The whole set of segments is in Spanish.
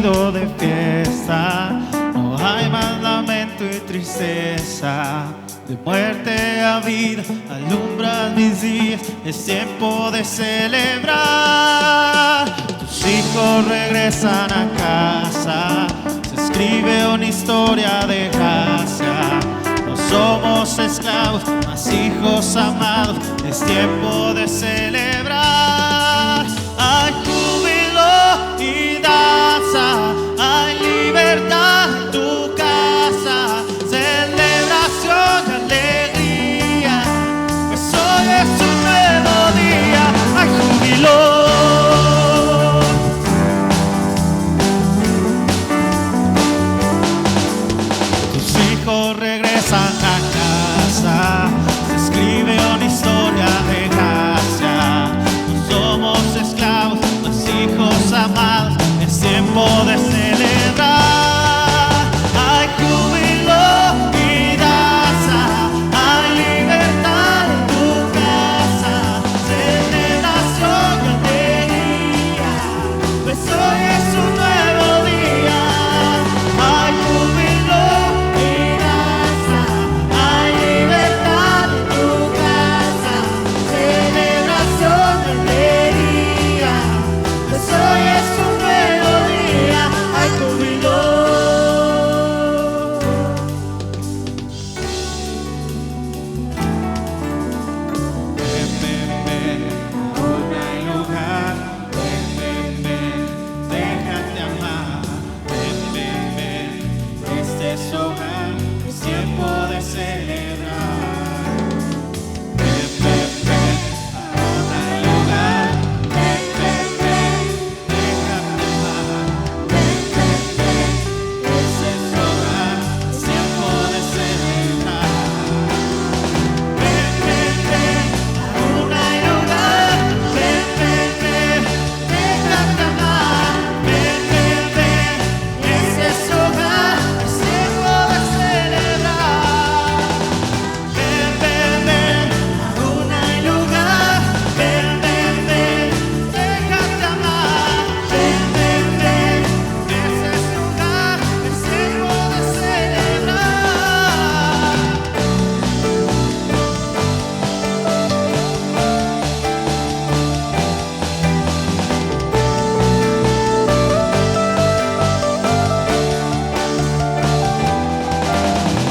vestido de fiesta, no hay más lamento y tristeza. De muerte a vida alumbras mis días, es tiempo de celebrar. Tus hijos regresan a casa, se escribe una historia de gracia. No somos esclavos, mas hijos amados, es tiempo de celebrar. Hay júbilo y danza, hay libertad en tu casa, celebración y alegría, pues hoy es un nuevo día. Hay júbilo. Tus hijos regresan a casa, se escribe una historia de gracia. No somos esclavos, mas hijos amados, es tiempo de celebrar. Hay júbilo y danza, hay libertad en tu casa, celebración y alegría, pues hoy es un nuevo día. Hay júbilo y danza, hay libertad en tu casa, celebración y alegría, pues hoy es un nuevo día. Hay júbilo. Ven, ven, ven, aún hay lugar. Ven, ven, ven, déjate amar. Ven, ven, ven, este es hogar, es tiempo de celebrar. Ven, ven, ven, aún hay lugar. Ven, ven, ven, déjate amar. Ven, ven, ven, este es hogar, es tiempo de celebrar. Ven, ven, ven, aún hay lugar. Ven, ven, ven, déjate amar. Ven, ven, ven, este es hogar, es tiempo de celebrar. Ven, ven, ven, aún hay lugar. Ven, ven, ven, déjate amar. Ven, ven, ven, este es hogar, es tiempo de celebrar.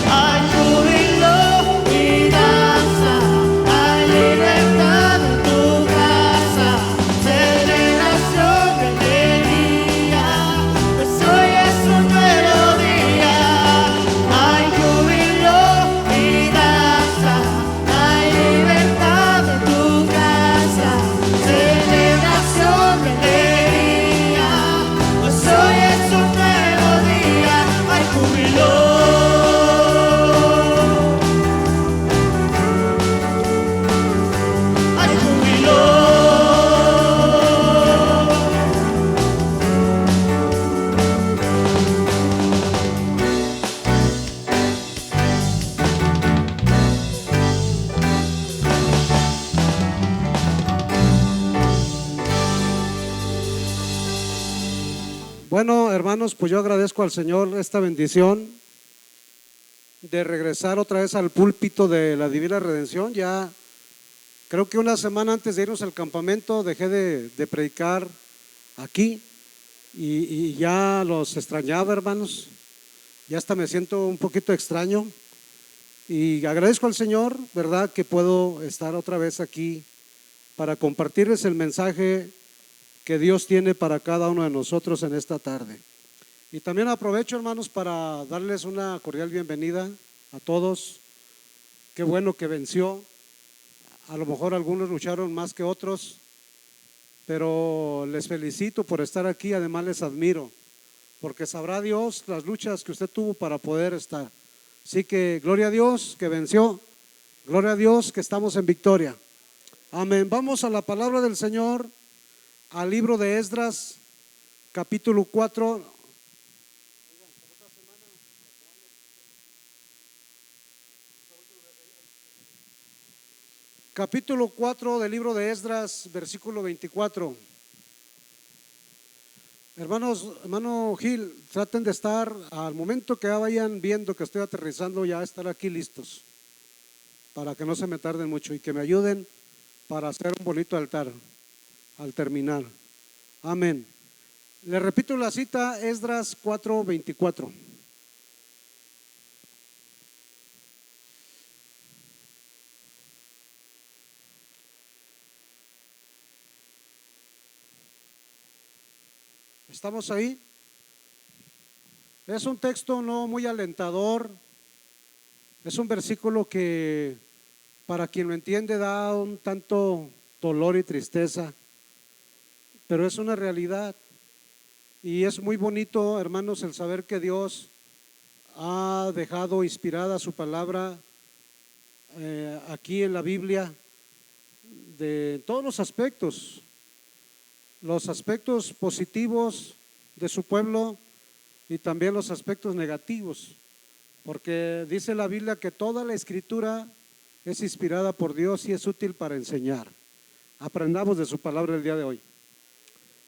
Hay júbilo y danza, hay libertad en tu casa, celebración y alegría, pues hoy es un nuevo día. Hay júbilo y danza, hay libertad en tu casa, celebración y alegría, pues hoy es un nuevo día. Hay júbilo. Hay júbilo. Bueno, hermanos, pues yo agradezco al Señor esta bendición de regresar otra vez al púlpito de la Divina Redención. Ya creo que una semana antes de irnos al campamento dejé de predicar aquí y ya los extrañaba, hermanos. Ya hasta me siento un poquito extraño y agradezco al Señor, ¿verdad?, que puedo estar otra vez aquí para compartirles el mensaje que Dios tiene para cada uno de nosotros en esta tarde. Y también aprovecho, hermanos, para darles una cordial bienvenida a todos. Qué bueno que venció. A lo mejor algunos lucharon más que otros, pero les felicito por estar aquí. Además les admiro, porque sabrá Dios las luchas que usted tuvo para poder estar. Así que gloria a Dios que venció, gloria a Dios que estamos en victoria. Amén. Vamos a la palabra del Señor, al libro de Esdras, capítulo 4. Capítulo 4 del libro de Esdras, versículo 24. Hermanos, hermano Gil, traten de estar al momento que vayan viendo que estoy aterrizando, ya estar aquí listos, para que no se me tarden mucho y que me ayuden para hacer un bonito altar al terminar. Amén. Le repito la cita, Esdras 4:24. ¿Estamos ahí? Es un texto no muy alentador, es un versículo que para quien lo entiende da un tanto dolor y tristeza, pero es una realidad y es muy bonito, hermanos, el saber que Dios ha dejado inspirada su palabra aquí en la Biblia de todos los aspectos positivos de su pueblo y también los aspectos negativos, porque dice la Biblia que toda la escritura es inspirada por Dios y es útil para enseñar. Aprendamos de su palabra el día de hoy.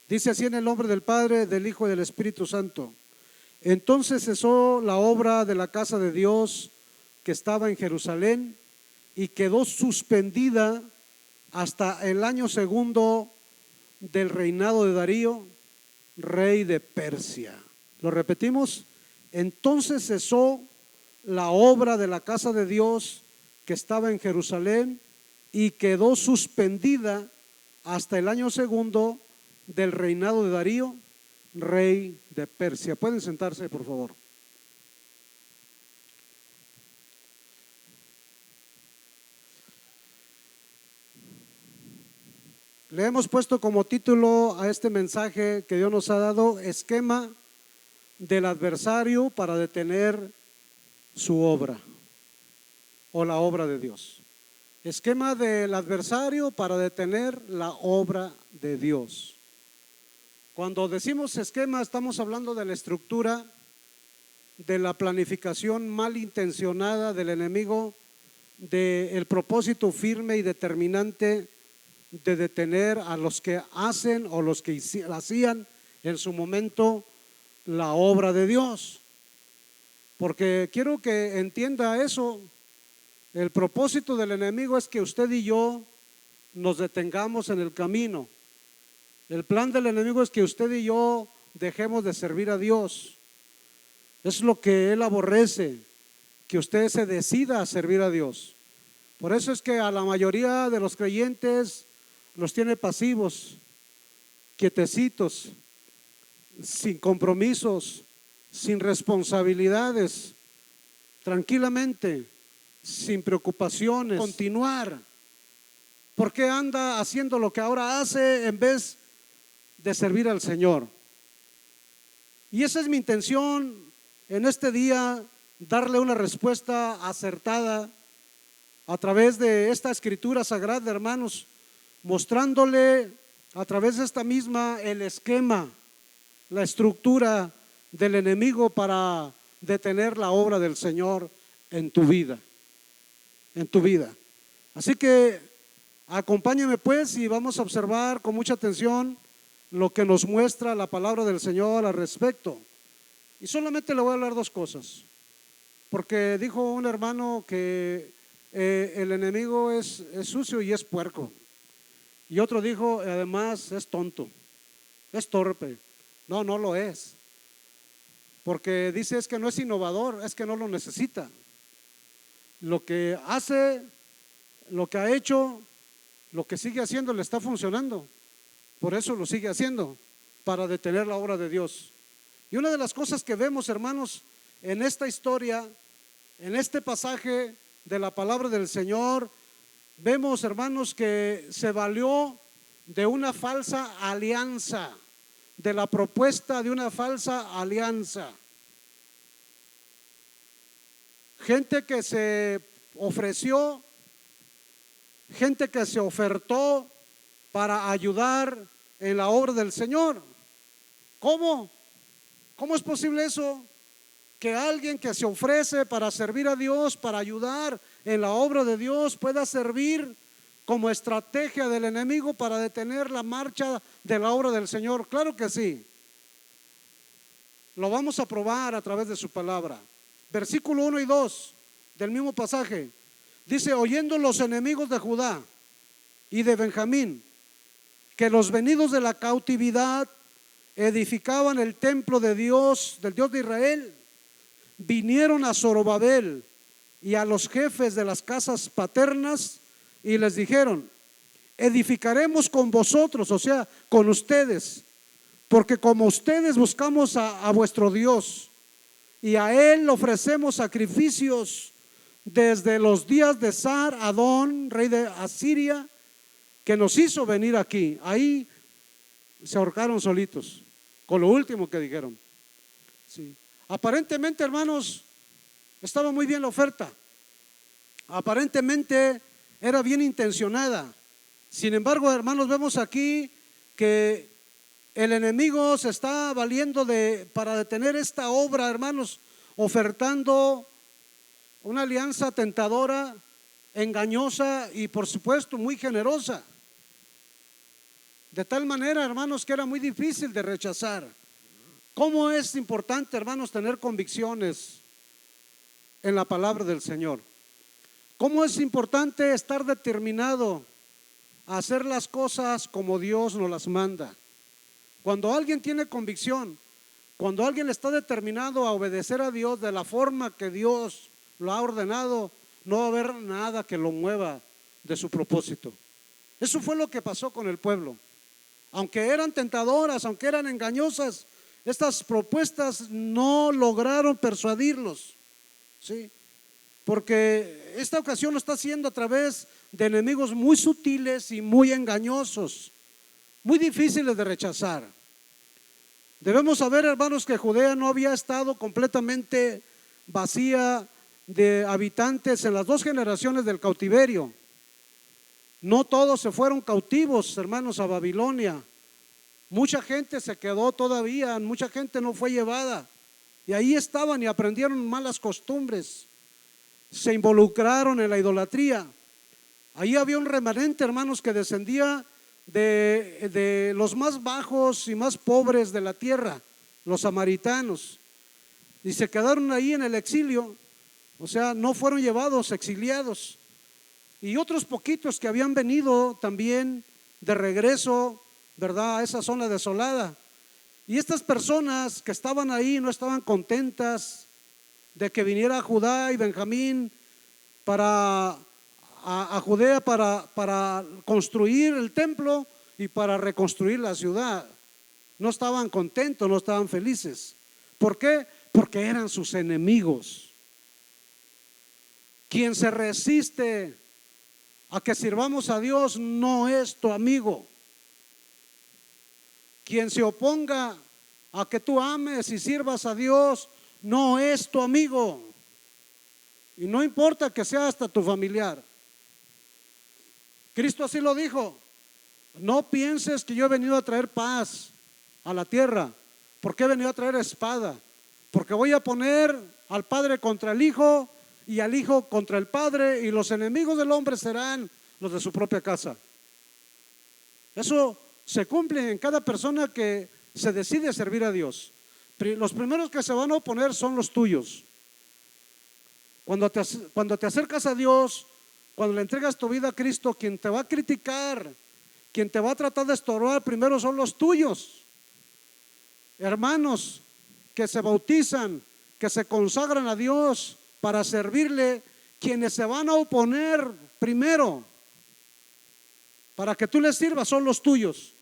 Dice así en el nombre del Padre, del Hijo y del Espíritu Santo. Entonces cesó la obra de la casa de Dios que estaba en Jerusalén y quedó suspendida hasta el año segundo del reinado de Darío, rey de Persia. Lo repetimos. Entonces cesó la obra de la casa de Dios que estaba en Jerusalén y quedó suspendida hasta el año segundo del reinado de Darío, rey de Persia. Pueden sentarse, por favor. Le hemos puesto como título a este mensaje que Dios nos ha dado: esquema del adversario para detener su obra o la obra de Dios. Esquema del adversario para detener la obra de Dios. Cuando decimos esquema, estamos hablando de la estructura, de la planificación malintencionada del enemigo, del propósito firme y determinante de detener a los que hacen o los que hacían en su momento la obra de Dios. Porque quiero que entienda eso. El propósito del enemigo es que usted y yo nos detengamos en el camino. El plan del enemigo es que usted y yo dejemos de servir a Dios. Es lo que él aborrece, que usted se decida a servir a Dios. Por eso es que a la mayoría de los creyentes los tiene pasivos, quietecitos, sin compromisos, sin responsabilidades, tranquilamente, sin preocupaciones, continuar. ¿Por qué anda haciendo lo que ahora hace en vez de servir al Señor? Y esa es mi intención en este día, darle una respuesta acertada a través de esta escritura sagrada, hermanos, mostrándole a través de esta misma el esquema, la estructura del enemigo para detener la obra del Señor en tu vida, Así que acompáñeme pues y vamos a observar con mucha atención lo que nos muestra la palabra del Señor al respecto. Y solamente le voy a hablar dos cosas, porque dijo un hermano que el enemigo es sucio y es puerco, y otro dijo además es tonto, es torpe. No, no lo es, porque dice es que no es innovador, es que no lo necesita. Lo que hace, lo que ha hecho, lo que sigue haciendo le está funcionando, por eso lo sigue haciendo, para detener la obra de Dios. Y una de las cosas que vemos, hermanos, en esta historia, en este pasaje de la palabra del Señor, vemos, hermanos, que se valió de una falsa alianza, de la propuesta de una falsa alianza. Gente que se ofreció, gente que se ofertó para ayudar en la obra del Señor. ¿Cómo? ¿Cómo es posible eso? Que alguien que se ofrece para servir a Dios, para ayudar en la obra de Dios, pueda servir como estrategia del enemigo para detener la marcha de la obra del Señor. Claro que sí. Lo vamos a probar a través de su palabra. Versículo 1 y 2 del mismo pasaje. Dice: oyendo los enemigos de Judá y de Benjamín que los venidos de la cautividad edificaban el templo de Dios, del Dios de Israel, vinieron a Zorobabel y a los jefes de las casas paternas y les dijeron: edificaremos con vosotros, o sea, con ustedes, porque como ustedes buscamos a vuestro Dios y a Él ofrecemos sacrificios desde los días de Sar Adón, rey de Asiria, que nos hizo venir aquí. Ahí se ahorcaron solitos con lo último que dijeron. Sí. Aparentemente, hermanos, estaba muy bien la oferta. Aparentemente era bien intencionada. Sin embargo, hermanos, vemos aquí que el enemigo se está valiendo para detener esta obra, hermanos, ofertando una alianza tentadora, engañosa y por supuesto muy generosa. De tal manera, hermanos, que era muy difícil de rechazar. ¿Cómo es importante, hermanos, tener convicciones en la palabra del Señor? ¿Cómo es importante estar determinado a hacer las cosas como Dios nos las manda? Cuando alguien tiene convicción, cuando alguien está determinado a obedecer a Dios de la forma que Dios lo ha ordenado, no va a haber nada que lo mueva de su propósito. Eso fue lo que pasó con el pueblo. Aunque eran tentadoras, aunque eran engañosas, estas propuestas no lograron persuadirlos, ¿sí? Porque esta ocasión lo está haciendo a través de enemigos muy sutiles y muy engañosos, muy difíciles de rechazar. Debemos saber, hermanos, que Judea no había estado completamente vacía de habitantes en las dos generaciones del cautiverio. No todos se fueron cautivos, hermanos, a Babilonia. Mucha gente se quedó todavía, mucha gente no fue llevada. Y ahí estaban y aprendieron malas costumbres. Se involucraron en la idolatría. Ahí había un remanente, hermanos, que descendía de los más bajos y más pobres de la tierra, los samaritanos. Y se quedaron ahí en el exilio, o sea, no fueron llevados, exiliados. Y otros poquitos que habían venido también de regreso, ¿verdad?, a esa zona desolada. Y estas personas que estaban ahí no estaban contentas de que viniera Judá y Benjamín a Judea para construir el templo y para reconstruir la ciudad. No estaban contentos, no estaban felices. ¿Por qué? Porque eran sus enemigos. Quien se resiste a que sirvamos a Dios no es tu amigo. Quien se oponga a que tú ames y sirvas a Dios no es tu amigo. Y no importa que sea hasta tu familiar. Cristo así lo dijo: no pienses que yo he venido a traer paz a la tierra, porque he venido a traer espada, porque voy a poner al padre contra el hijo y al hijo contra el padre, y los enemigos del hombre serán los de su propia casa. Eso se cumple en cada persona que se decide servir a Dios. Los primeros que se van a oponer son los tuyos. Cuando te acercas a Dios, cuando le entregas tu vida a Cristo, quien te va a criticar, quien te va a tratar de estorbar primero son los tuyos. Hermanos que se bautizan, que se consagran a Dios para servirle, quienes se van a oponer primero para que tú les sirvas son los tuyos.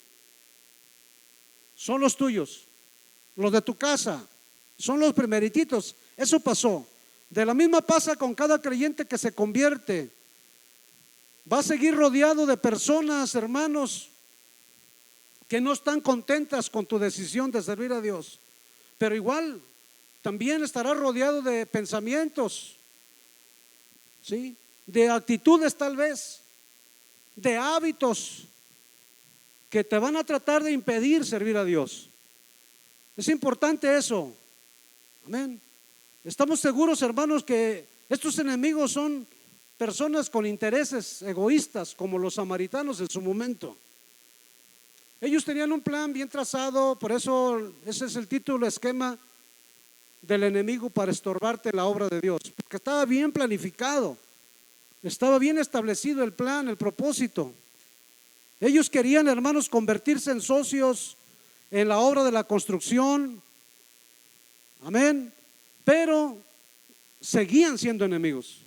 Son los tuyos, los de tu casa, son los primerititos. Eso pasó. De la misma pasa con cada creyente que se convierte. Va a seguir rodeado de personas, hermanos, que no están contentas con tu decisión de servir a Dios. Pero igual también estará rodeado de pensamientos, ¿sí?, de actitudes tal vez, de hábitos que te van a tratar de impedir servir a Dios. Es importante eso. Amén. Estamos seguros, hermanos, que estos enemigos son personas con intereses egoístas, como los samaritanos en su momento. Ellos tenían un plan bien trazado, por eso ese es el título, esquema del enemigo para estorbarte en la obra de Dios, porque estaba bien planificado, estaba bien establecido el plan, el propósito. Ellos querían, hermanos, convertirse en socios en la obra de la construcción, amén, pero seguían siendo enemigos.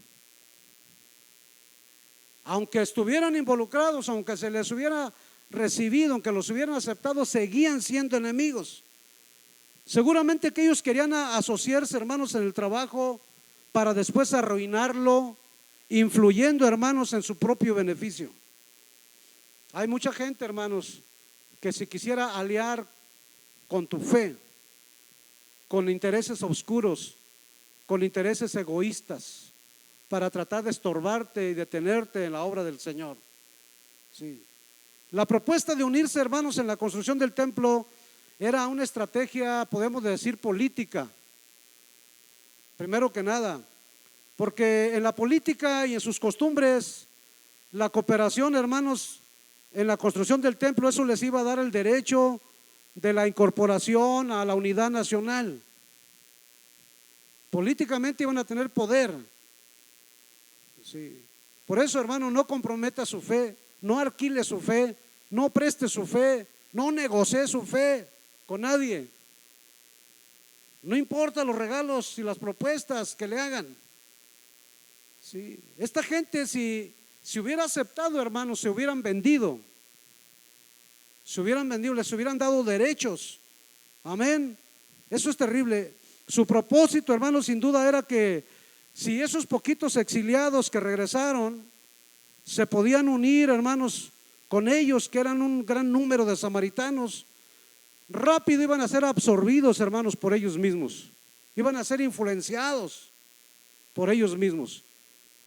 Aunque estuvieran involucrados, aunque se les hubiera recibido, aunque los hubieran aceptado, seguían siendo enemigos. Seguramente que ellos querían asociarse, hermanos, en el trabajo para después arruinarlo, influyendo, hermanos, en su propio beneficio. Hay mucha gente, hermanos, que si quisiera aliar con tu fe, con intereses oscuros, con intereses egoístas, para tratar de estorbarte y detenerte en la obra del Señor. Sí. La propuesta de unirse, hermanos, en la construcción del templo era una estrategia, podemos decir, política. Primero que nada, porque en la política y en sus costumbres, la cooperación, hermanos, en la construcción del templo, eso les iba a dar el derecho de la incorporación a la unidad nacional. Políticamente iban a tener poder. Sí. Por eso, hermano, no comprometa su fe, no alquile su fe, no preste su fe, no negocie su fe con nadie. No importa los regalos y las propuestas que le hagan. Sí. Esta gente, si hubiera aceptado, hermanos, se hubieran vendido. Se hubieran vendido, les hubieran dado derechos. Amén. Eso es terrible. Su propósito, hermanos, sin duda era que si esos poquitos exiliados que regresaron se podían unir, hermanos, con ellos, que eran un gran número de samaritanos, rápido iban a ser absorbidos, hermanos, por ellos mismos. Iban a ser influenciados por ellos mismos.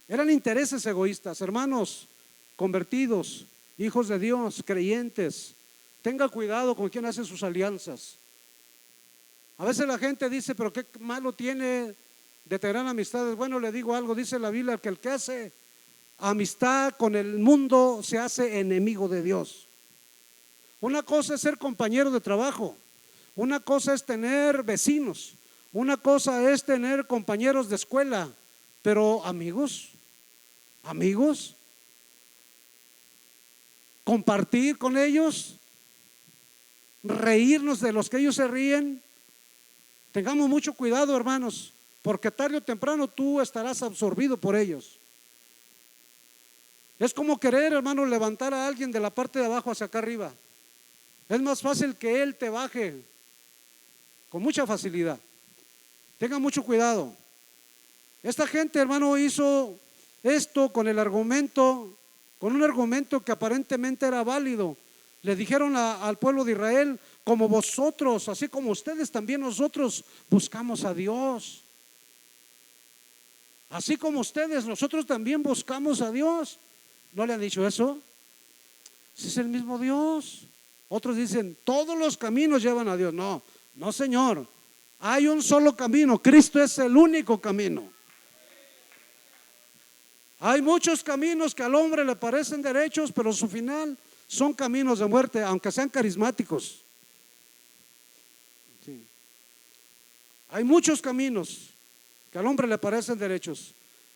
Eran intereses egoístas, hermanos convertidos, hijos de Dios, creyentes. Tenga cuidado con quien hace sus alianzas. A veces la gente dice, pero qué malo tiene de tener amistades. Bueno, le digo algo, dice la Biblia, que el que hace amistad con el mundo se hace enemigo de Dios. Una cosa es ser compañero de trabajo, una cosa es tener vecinos, una cosa es tener compañeros de escuela, pero amigos, compartir con ellos, reírnos de los que ellos se ríen. Tengamos mucho cuidado, hermanos, porque tarde o temprano tú estarás absorbido por ellos. Es como querer, hermano, levantar a alguien de la parte de abajo hacia acá arriba. Es más fácil que él te baje con mucha facilidad. Tenga mucho cuidado. Esta gente, hermano, hizo esto con un argumento que aparentemente era válido. Le dijeron al pueblo de Israel, como vosotros, así como ustedes, también nosotros buscamos a Dios. Así como ustedes, nosotros también buscamos a Dios. ¿No le han dicho eso? Si es el mismo Dios. Otros dicen, todos los caminos llevan a Dios. No, Señor. Hay un solo camino. Cristo es el único camino. Hay muchos caminos que al hombre le parecen derechos, pero su final son caminos de muerte, aunque sean carismáticos. Sí. Hay muchos caminos que al hombre le parecen derechos.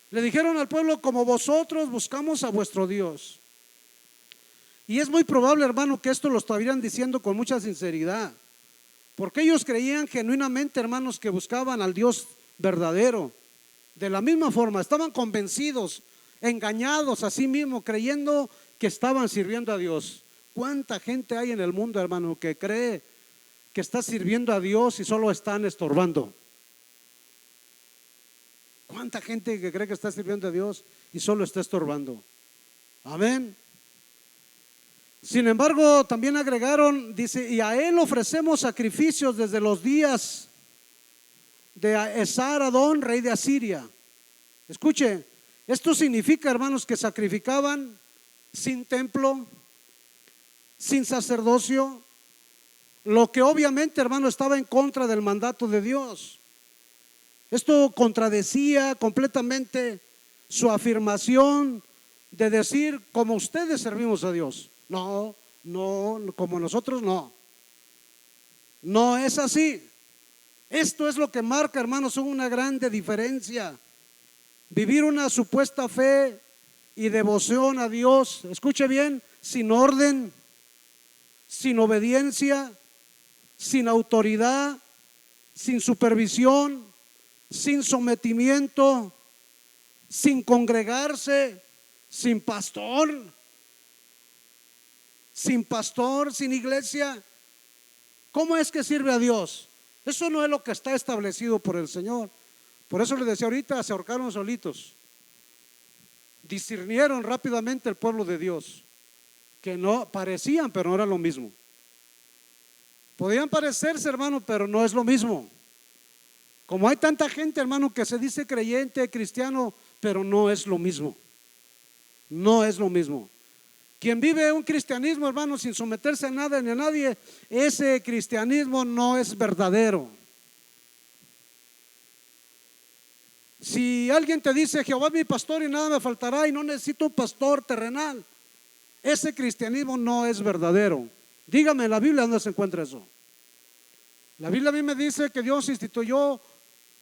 Le dijeron al pueblo, como vosotros buscamos a vuestro Dios. Y es muy probable, hermano, que esto lo estarían diciendo con mucha sinceridad, porque ellos creían genuinamente, hermanos, que buscaban al Dios verdadero. De la misma forma, estaban convencidos, engañados a sí mismos, creyendo que estaban sirviendo a Dios. ¿Cuánta gente hay en el mundo, hermano, que cree que está sirviendo a Dios y solo están estorbando? ¿Cuánta gente que cree que está sirviendo a Dios y solo está estorbando? Amén. Sin embargo, también agregaron, dice, y a él ofrecemos sacrificios desde los días de Esar-Adón, rey de Asiria. Escuche, esto significa, hermanos, que sacrificaban sin templo, sin sacerdocio, lo que obviamente, hermano, estaba en contra del mandato de Dios. Esto contradecía completamente su afirmación de decir, como ustedes servimos a Dios. No, como nosotros no. No es así. Esto es lo que marca, hermanos, una grande diferencia. Vivir una supuesta fe y devoción a Dios, escuche bien, sin orden, sin obediencia, sin autoridad, sin supervisión, sin sometimiento, sin congregarse, sin pastor, sin iglesia. ¿Cómo es que sirve a Dios? Eso no es lo que está establecido por el Señor. Por eso les decía ahorita, se ahorcaron solitos. Discernieron rápidamente el pueblo de Dios, que no parecían, pero no era lo mismo. Podían parecerse, hermano, pero no es lo mismo. Como hay tanta gente, hermano, que se dice creyente, cristiano, pero no es lo mismo. No es lo mismo. Quien vive un cristianismo, hermano, sin someterse a nada ni a nadie, ese cristianismo no es verdadero. Si alguien te dice Jehová es mi pastor y nada me faltará y no necesito un pastor terrenal, ese cristianismo no es verdadero. Dígame en la Biblia dónde se encuentra eso. La Biblia a mí me dice que Dios instituyó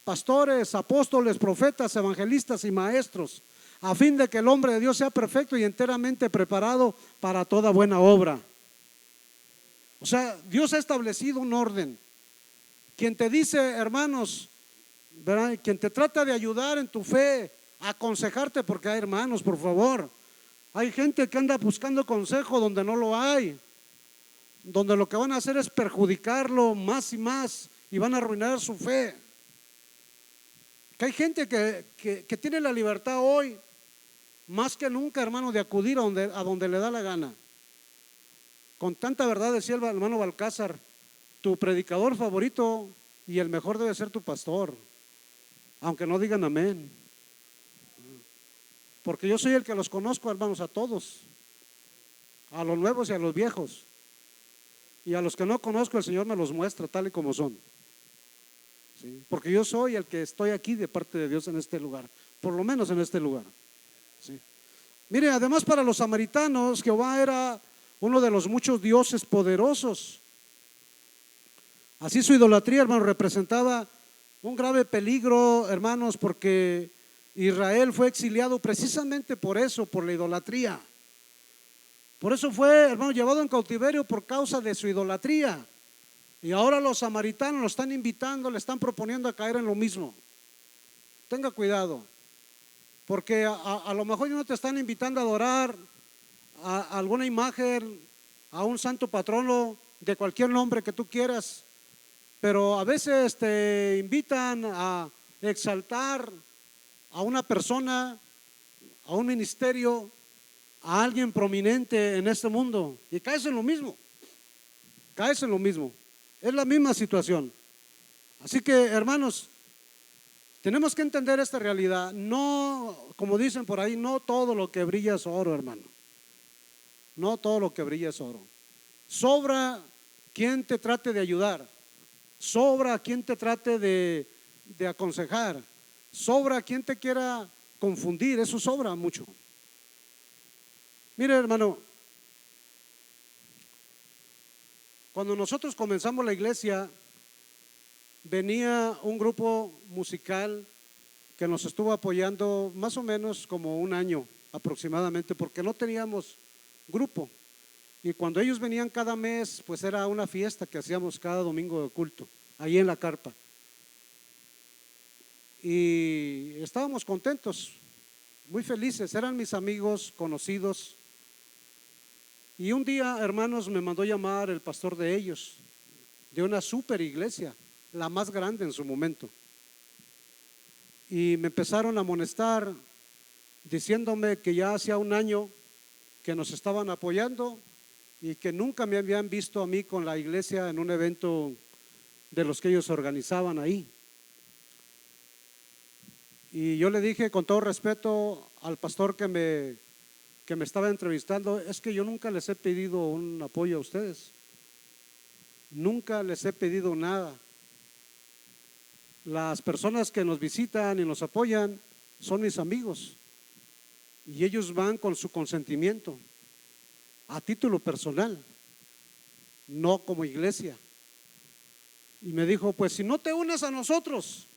pastores, apóstoles, profetas, evangelistas y maestros, a fin de que el hombre de Dios sea perfecto y enteramente preparado para toda buena obra. O sea, Dios ha establecido un orden. Quien te dice, hermanos, ¿verdad?, quien te trata de ayudar en tu fe, aconsejarte, porque hay hermanos, por favor, hay gente que anda buscando consejo donde no lo hay, donde lo que van a hacer es perjudicarlo más y más y van a arruinar su fe. Que hay gente que tiene la libertad hoy más que nunca, hermano, de acudir a donde le da la gana. Con tanta verdad decía el hermano Balcázar, tu predicador favorito y el mejor debe ser tu pastor, aunque no digan amén, porque yo soy el que los conozco, hermanos, a todos, a los nuevos y a los viejos, y a los que no conozco el Señor me los muestra tal y como son. ¿Sí? Porque yo soy el que estoy aquí de parte de Dios en este lugar, por lo menos en este lugar. ¿Sí? Mire, además para los samaritanos Jehová era uno de los muchos dioses poderosos. Así su idolatría, hermano, representaba un grave peligro, hermanos, porque Israel fue exiliado precisamente por eso, por la idolatría. Por eso fue, hermano, llevado en cautiverio por causa de su idolatría. Y ahora los samaritanos lo están invitando, le están proponiendo a caer en lo mismo. Tenga cuidado, porque a lo mejor no te están invitando a adorar a alguna imagen, a un santo patrono de cualquier nombre que tú quieras, pero a veces te invitan a exaltar a una persona, a un ministerio, a alguien prominente en este mundo y caes en lo mismo, caes en lo mismo. Es la misma situación. Así que, hermanos, tenemos que entender esta realidad. No, como dicen por ahí, no todo lo que brilla es oro, hermano. No todo lo que brilla es oro. Sobra quien te trate de ayudar, sobra quien te trate de aconsejar, sobra quien te quiera confundir, eso sobra mucho. Mire, hermano, cuando nosotros comenzamos la iglesia, venía un grupo musical que nos estuvo apoyando más o menos como un año aproximadamente, porque no teníamos grupo. Y cuando ellos venían cada mes, pues era una fiesta que hacíamos cada domingo de culto, ahí en la carpa. Y estábamos contentos, muy felices, eran mis amigos, conocidos. Y un día, hermanos, me mandó llamar el pastor de ellos, de una super iglesia, la más grande en su momento. Y me empezaron a amonestar, diciéndome que ya hacía un año que nos estaban apoyando y que nunca me habían visto a mí con la iglesia en un evento de los que ellos organizaban ahí. Y yo le dije con todo respeto al pastor que me estaba entrevistando, es que yo nunca les he pedido un apoyo a ustedes, nunca les he pedido nada. Las personas que nos visitan y nos apoyan son mis amigos y ellos van con su consentimiento, a título personal, no como iglesia. Y me dijo, pues si no te unes a nosotros,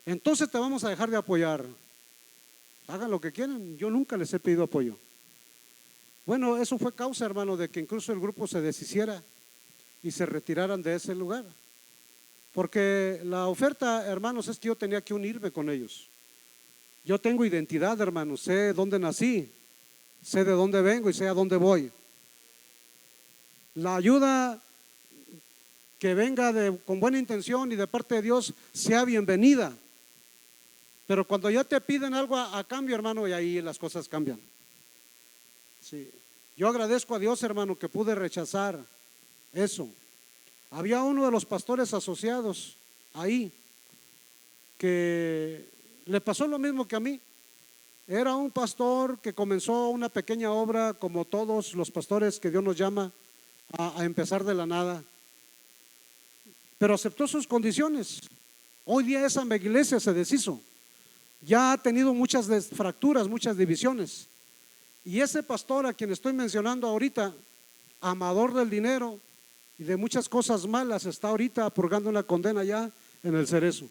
entonces te vamos a dejar de apoyar. Hagan lo que quieran, yo nunca les he pedido apoyo. Bueno, eso fue causa, hermano, de que incluso el grupo se deshiciera y se retiraran de ese lugar. Porque la oferta, hermanos, es que yo tenía que unirme con ellos. Yo tengo identidad, hermanos, sé dónde nací, sé de dónde vengo y sé a dónde voy. La ayuda que venga con buena intención y de parte de Dios sea bienvenida. Pero cuando ya te piden algo a cambio, hermano, y ahí las cosas cambian. Sí. Yo agradezco a Dios, hermano, que pude rechazar eso. Había uno de los pastores asociados ahí que le pasó lo mismo que a mí. Era un pastor que comenzó una pequeña obra, como todos los pastores que Dios nos llama a empezar de la nada, pero aceptó sus condiciones. Hoy día esa iglesia se deshizo, ya ha tenido muchas fracturas, muchas divisiones. Y ese pastor a quien estoy mencionando ahorita, amador del dinero y de muchas cosas malas, está ahorita purgando una condena ya en el Cerezo.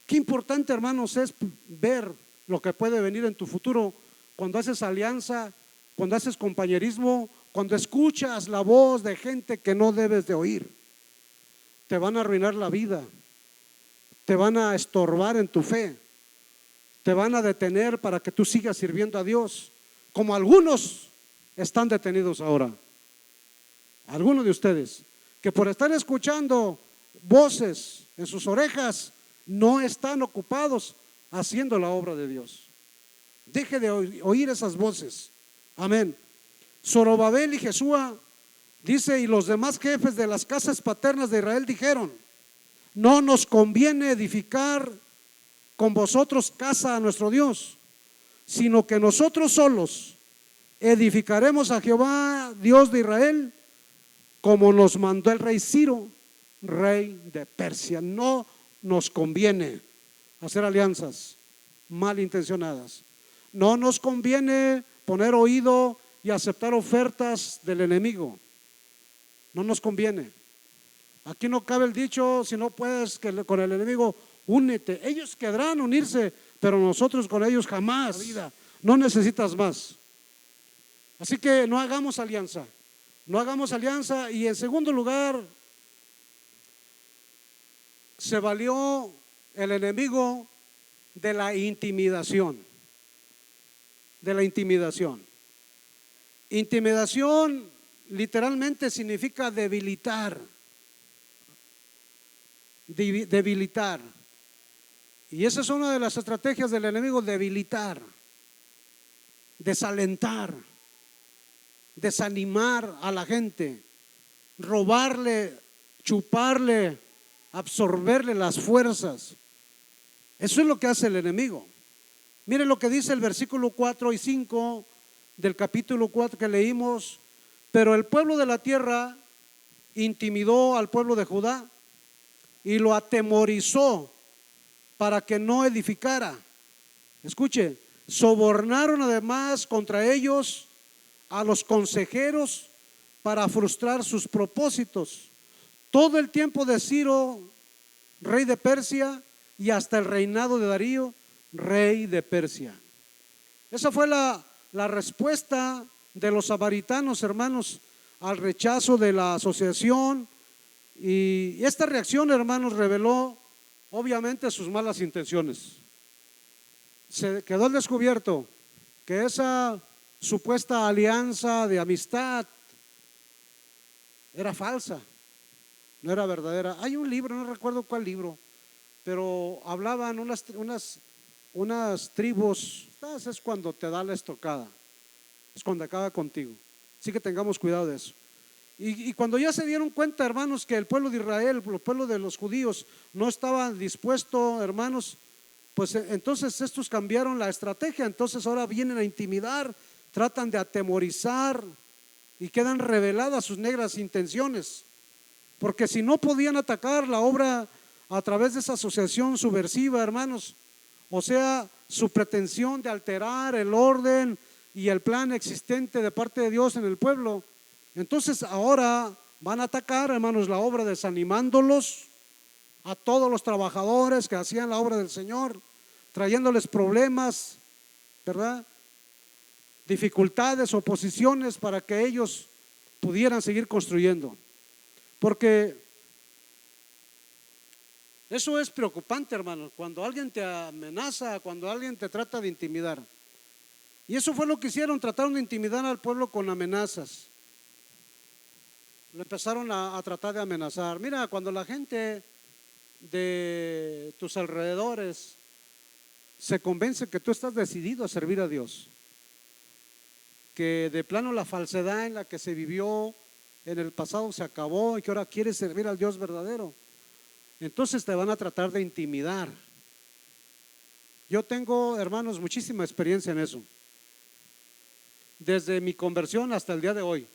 Qué importante, hermanos, es ver lo que puede venir en tu futuro cuando haces alianza, cuando haces compañerismo, cuando escuchas la voz de gente que no debes de oír. Te van a arruinar la vida, te van a estorbar en tu fe, te van a detener para que tú sigas sirviendo a Dios, como algunos están detenidos ahora. Algunos de ustedes que por estar escuchando voces en sus orejas no están ocupados haciendo la obra de Dios. Deje de oír esas voces. Amén. Zorobabel y Jesúa dice, y los demás jefes de las casas paternas de Israel dijeron: no nos conviene edificar con vosotros casa a nuestro Dios, sino que nosotros solos edificaremos a Jehová, Dios de Israel, como nos mandó el rey Ciro, rey de Persia. No nos conviene hacer alianzas malintencionadas. No nos conviene poner oído y aceptar ofertas del enemigo. No nos conviene. Aquí no cabe el dicho, si no puedes con el enemigo, únete. Ellos querrán unirse, pero nosotros con ellos jamás. No necesitas más. Así que no hagamos alianza. No hagamos alianza. Y en segundo lugar, se valió el enemigo de la intimidación. De la intimidación. Intimidación literalmente significa debilitar. Debilitar. Y esa es una de las estrategias del enemigo: debilitar, desalentar, desanimar a la gente, robarle, chuparle, absorberle las fuerzas. Eso es lo que hace el enemigo. Miren lo que dice el versículo 4 y 5 del capítulo 4 que leímos. Pero el pueblo de la tierra intimidó al pueblo de Judá y lo atemorizó para que no edificara. Escuche, sobornaron además contra ellos a los consejeros para frustrar sus propósitos. Todo el tiempo de Ciro, rey de Persia, y hasta el reinado de Darío, rey de Persia. Esa fue la respuesta de los samaritanos, hermanos, al rechazo de la asociación. Y esta reacción, hermanos, reveló obviamente sus malas intenciones. Se quedó al descubierto que esa supuesta alianza de amistad era falsa, no era verdadera. Hay un libro, no recuerdo cuál libro, pero hablaban unas tribus. Es cuando te da la estocada, es cuando acaba contigo. Así que tengamos cuidado de eso. Y cuando ya se dieron cuenta, hermanos, que el pueblo de Israel, el pueblo de los judíos, no estaban dispuestos, hermanos, pues entonces estos cambiaron la estrategia. Entonces ahora vienen a intimidar, tratan de atemorizar y quedan reveladas sus negras intenciones. Porque si no podían atacar la obra a través de esa asociación subversiva, hermanos, o sea, su pretensión de alterar el orden y el plan existente de parte de Dios en el pueblo, entonces ahora van a atacar, hermanos, la obra, desanimándolos a todos los trabajadores que hacían la obra del Señor, trayéndoles problemas, ¿verdad? Dificultades, oposiciones para que ellos pudieran seguir construyendo. Porque eso es preocupante, hermanos, cuando alguien te amenaza, cuando alguien te trata de intimidar. Y eso fue lo que hicieron, trataron de intimidar al pueblo con amenazas. Lo empezaron a tratar de amenazar. Mira, cuando la gente de tus alrededores se convence que tú estás decidido a servir a Dios, que de plano la falsedad en la que se vivió en el pasado se acabó y que ahora quieres servir al Dios verdadero, entonces te van a tratar de intimidar. Yo tengo, hermanos, muchísima experiencia en eso. Desde mi conversión hasta el día de hoy,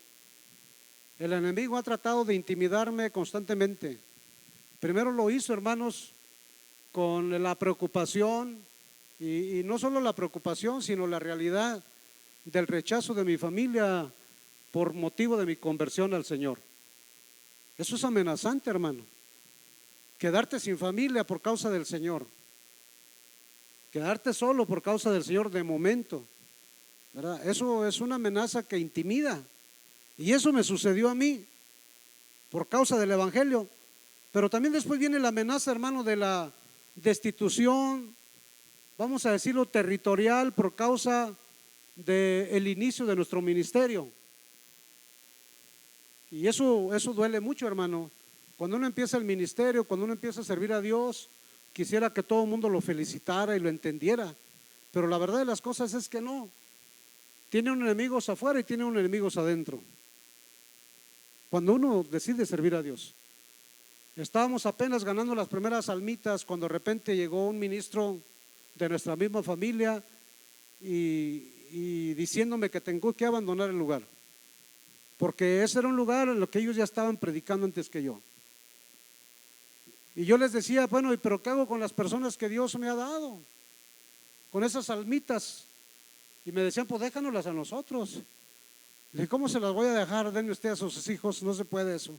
el enemigo ha tratado de intimidarme constantemente. Primero lo hizo, hermanos, con la preocupación, y no solo la preocupación, sino la realidad del rechazo de mi familia por motivo de mi conversión al Señor. Eso es amenazante, hermano. Quedarte sin familia por causa del Señor, quedarte solo por causa del Señor de momento, ¿verdad? Eso es una amenaza que intimida. Y eso me sucedió a mí por causa del Evangelio. Pero también después viene la amenaza, hermano, de la destitución, vamos a decirlo, territorial, por causa del inicio de nuestro ministerio. Y eso duele mucho, hermano. Cuando uno empieza el ministerio, cuando uno empieza a servir a Dios, quisiera que todo el mundo lo felicitara y lo entendiera. Pero la verdad de las cosas es que no. Tiene un enemigos afuera y tiene un enemigos adentro. Cuando uno decide servir a Dios. Estábamos apenas ganando las primeras almitas cuando de repente llegó un ministro de nuestra misma familia y diciéndome que tengo que abandonar el lugar, porque ese era un lugar en lo que ellos ya estaban predicando antes que yo. Y yo les decía, bueno, pero ¿qué hago con las personas que Dios me ha dado? Con esas almitas. Y me decían, pues déjanoslas a nosotros. Le dije, ¿cómo se las voy a dejar? Denle usted a sus hijos, no se puede eso.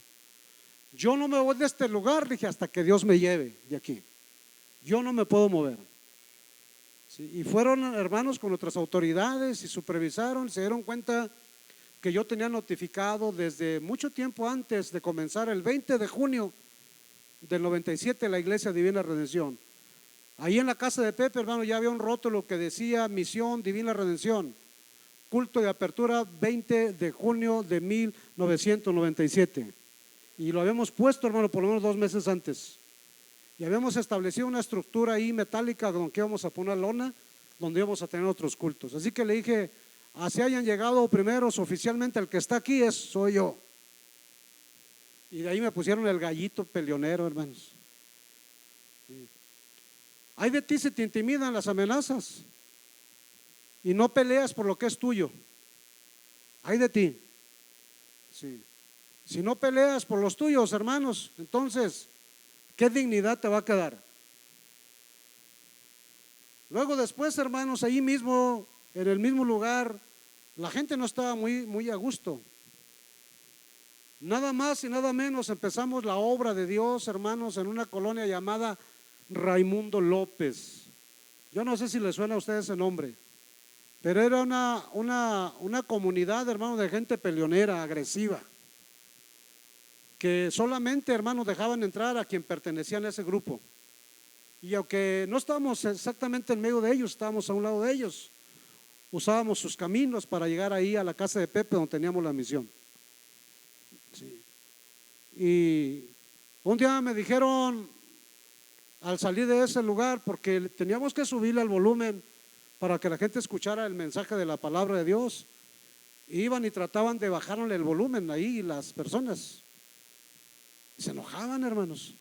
Yo no me voy de este lugar, dije, hasta que Dios me lleve de aquí. Yo no me puedo mover. ¿Sí? Y fueron, hermanos, con otras autoridades y supervisaron, se dieron cuenta que yo tenía notificado desde mucho tiempo antes de comenzar, el 20 de junio del 97, la Iglesia Divina Redención. Ahí en la casa de Pepe, hermano, ya había un rótulo que decía Misión Divina Redención, culto de apertura 20 de junio de 1997. Y lo habíamos puesto, hermano, por lo menos 2 meses antes. Y habíamos establecido una estructura ahí metálica donde íbamos a poner lona, donde íbamos a tener otros cultos. Así que le dije, así hayan llegado primeros oficialmente, el que está aquí soy yo. Y de ahí me pusieron el gallito peleonero, hermanos. Sí. Hay de ti si te intimidan las amenazas y no peleas por lo que es tuyo. Hay de ti. Sí. Si no peleas por los tuyos, hermanos, entonces, ¿qué dignidad te va a quedar? Luego después, hermanos, ahí mismo, en el mismo lugar, la gente no estaba muy a gusto. Nada más y nada menos empezamos la obra de Dios, hermanos, en una colonia llamada Raimundo López. Yo no sé si les suena a ustedes ese nombre, pero era una comunidad, hermanos, de gente peleonera, agresiva, que solamente, hermanos, dejaban entrar a quien pertenecían a ese grupo. Y aunque no estábamos exactamente en medio de ellos, estábamos a un lado de ellos, usábamos sus caminos para llegar ahí a la casa de Pepe donde teníamos la misión. Sí. Y un día me dijeron al salir de ese lugar, porque teníamos que subirle el volumen para que la gente escuchara el mensaje de la palabra de Dios, iban y trataban de bajarle el volumen ahí las personas. Se enojaban, hermanos.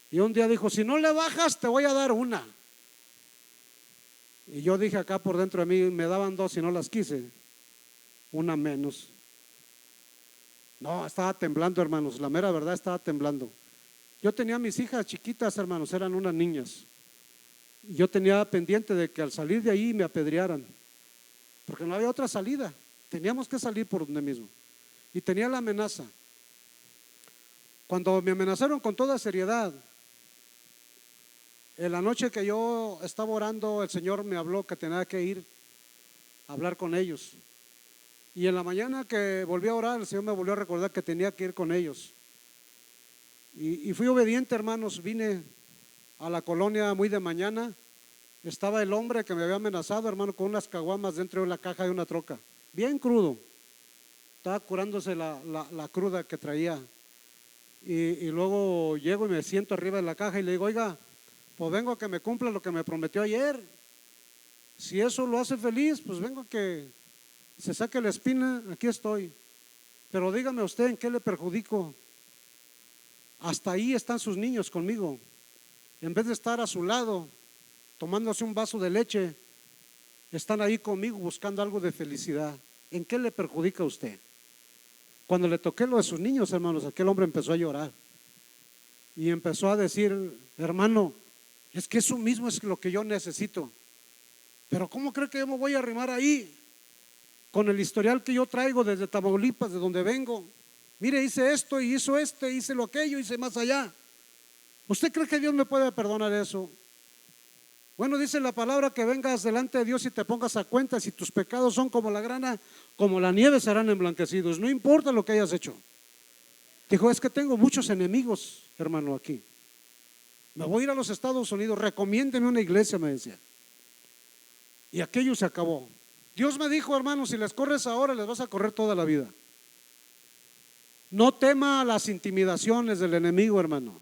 Y un día dijo, si no le bajas te voy a dar una. Y yo dije acá por dentro de mí, me daban 2 y no las quise, una menos. No, estaba temblando, hermanos, la mera verdad, estaba temblando. Yo tenía mis hijas chiquitas, hermanos, eran unas niñas. Yo tenía pendiente de que al salir de ahí me apedrearan, porque no había otra salida, teníamos que salir por donde mismo. Y tenía la amenaza. Cuando me amenazaron con toda seriedad, en la noche que yo estaba orando, el Señor me habló que tenía que ir a hablar con ellos. Y en la mañana que volví a orar, el Señor me volvió a recordar que tenía que ir con ellos. Y fui obediente, hermanos. Vine a la colonia muy de mañana. Estaba el hombre que me había amenazado, hermano, con unas caguamas dentro de la caja de una troca, bien crudo. Estaba curándose la cruda que traía. Y luego llego y me siento arriba de la caja y le digo: oiga, pues vengo a que me cumpla lo que me prometió ayer. Si eso lo hace feliz, pues vengo a que se saque la espina, aquí estoy. Pero dígame usted, ¿en qué le perjudico? Hasta ahí están sus niños conmigo. En vez de estar a su lado tomándose un vaso de leche, están ahí conmigo buscando algo de felicidad. ¿En qué le perjudica a usted? Cuando le toqué lo de sus niños, hermanos, aquel hombre empezó a llorar y empezó a decir: hermano, es que eso mismo es lo que yo necesito. Pero ¿cómo cree que yo me voy a arrimar ahí con el historial que yo traigo desde Tamaulipas, de donde vengo? Mire, hice esto y hizo hice lo aquello, hice más allá. ¿Usted cree que Dios me puede perdonar eso? Bueno, dice la palabra que vengas delante de Dios y te pongas a cuenta. Si tus pecados son como la grana, como la nieve serán emblanquecidos. No importa lo que hayas hecho. Dijo: es que tengo muchos enemigos, hermano, aquí. Me voy a ir a los Estados Unidos, recomiéndeme una iglesia, me decía. Y aquello se acabó. Dios me dijo: hermano, si les corres ahora, les vas a correr toda la vida. No tema las intimidaciones del enemigo, hermano.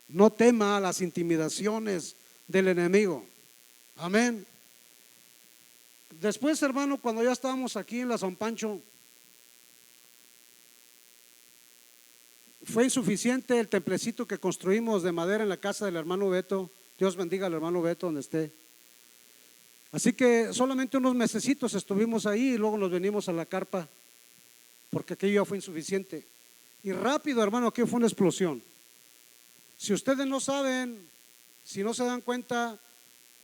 No tema las intimidaciones del enemigo. Amén. Después, hermano, cuando ya estábamos aquí en la San Pancho, fue insuficiente el templecito que construimos de madera en la casa del hermano Beto. Dios bendiga al hermano Beto donde esté. Así que solamente unos mesecitos estuvimos ahí y luego nos venimos a la carpa, porque aquello ya fue insuficiente. Y rápido, hermano, aquí fue una explosión. Si ustedes no saben, si no se dan cuenta,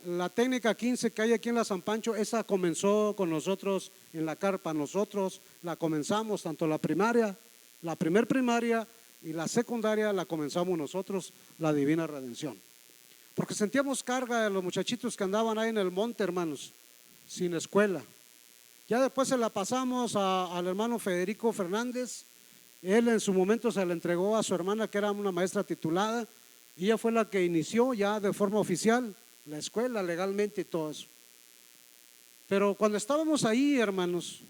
la técnica 15 que hay aquí en la San Pancho, esa comenzó con nosotros en la carpa. Nosotros la comenzamos, tanto la primaria, la primer primaria y la secundaria la comenzamos nosotros, la Divina Redención. Porque sentíamos carga de los muchachitos que andaban ahí en el monte, hermanos, sin escuela. Ya después se la pasamos al hermano Federico Fernández. Él en su momento se la entregó a su hermana, que era una maestra titulada, y ella fue la que inició ya de forma oficial la escuela legalmente y todo eso. Pero cuando estábamos ahí, hermanos,